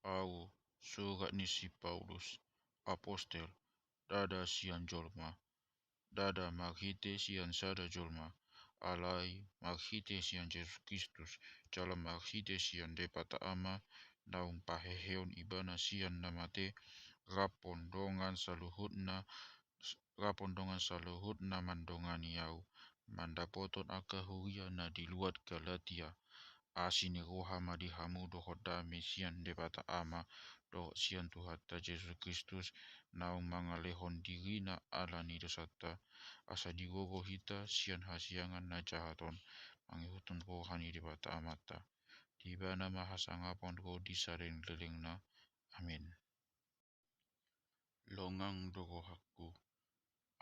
Au surat ni si Paulus, apostel, dada sian jolma, dada maghite sian sada jolma, alai maghite sian Jesus Kristus, jala maghite sian depata ama, naung paheheon ibana sian namate, rapon dongan saluhutna mandongani yau, mandapoton akahuria na diluat Galatia, asini roha madi hamu dohot dame sian depata ama dohot sian Tuhata Jesus Kristus naung mangalehon dirina alani dosata asa digogo hita sian hasiangan na jahaton mangihutun rohani depata amata dibana mahasangapon ro disareng lelengna. Amin. Longang dogohakku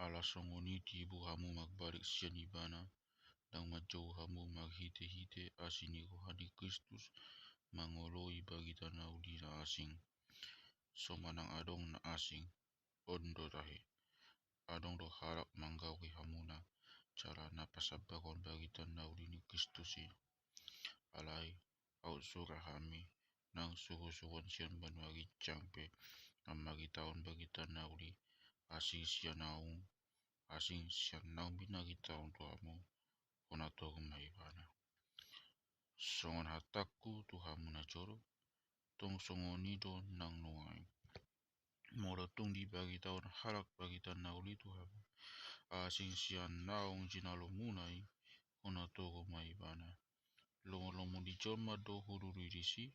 ala songoni tibu hamu magbalik sian ibana dan majauh hamu maghite-hite asini rohani Kristus mangoloi bagi tanau di na asing. So manang adong na asing, ondo tahe. Adong do harap manggawi hamuna, cara na pasabakon bagi tanau di ni Kristusi. Alai, au surah hami, nang suhu-suhuan sian banwagi cangpe, amagi tahun bagi tanau di, asing sian naung binagi tahun tuamu, konato maibana. Songon hataku tuhamu na coro, tong songoni do nang nuai. Mora tung di bagi tahun halak bagi tanau li tuhamu. Asing sian naung jinalo munai, konato maibana. Lomo-lomo di jolma do hururi disi,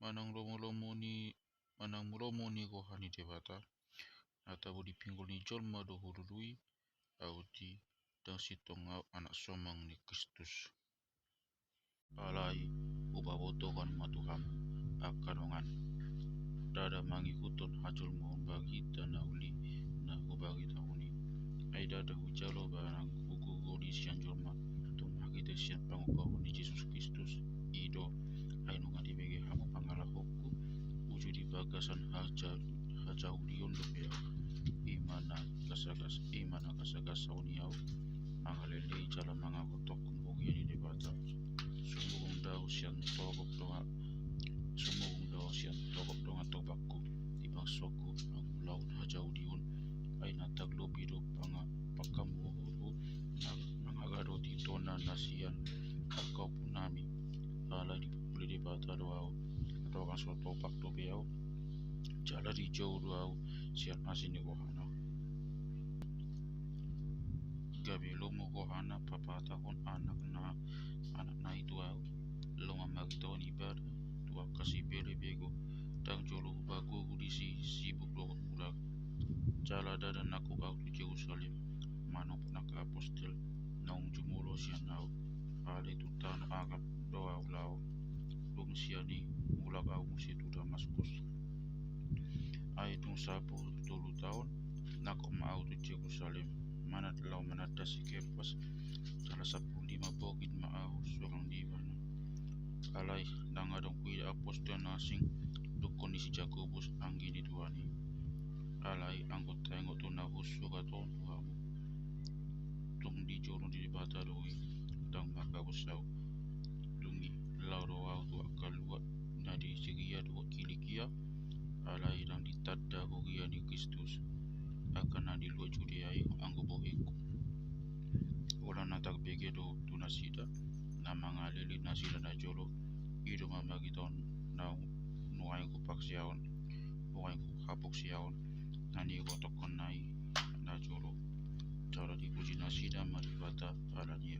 manang mulomo ni rohani debata, atau di pinggul ni jolma do hururui, auti dan sitongau anak somang ni Kristus. Alai ubabotokan matuham akanongan dada mangikutun hajul mohon bagi tanauli na ubagi tahuni ai dada hujalo barang guguri sian jolma tung magite sian pangukau ni Jesus Kristus ido ai nunga dibege hamu pangalahokku uju di bagasan hajaulion lupeo imana kasagas sauniau mangalele jala mangakotok kumbugi ni debata sumugong daw siyan togok donga tobakku di bangswaku ang ulaw na hajaw diyon ay nataglobido pakamuhuru na mangagado dito na nasiyan kakau punami ala di puli di bata doaw atau kan suatu topak do beaw jala di jauh doaw siyan asin di kohana gabi lomo kohana papatahon anak na itu aw loma magitaon ibadah tua kasih bele bego tang jolo bago gudisi sibuk dohot budak jala dan aku au tu Jerusalem manop nak apostel naung jumulo sian au ale tu tan agap doa ulau lum siani ulag au musitu Damaskus ai tung sapu 10 tahun nak au tu Jerusalem mana telau menatasi kepas salah 15 bogit mau suang di mana alai nang adong kui apostel nasing do kondisi Jakobus anggi di tuani alai anggota nahus sugaton tuhamu tung di jono di bata doi dang makabusau dungi lauro au tu akalua nadi sigia do kilikia alai dang ditadda hogia ni Kristus akan adi luar judiai anggo boheku wala natak bege do tunasida namangalili nasida na jolo ido mamagiton na nuain ku paksiaon nuain ku hapok siaon nani kotokon nai na jolo cara dipuji nasida maribata alani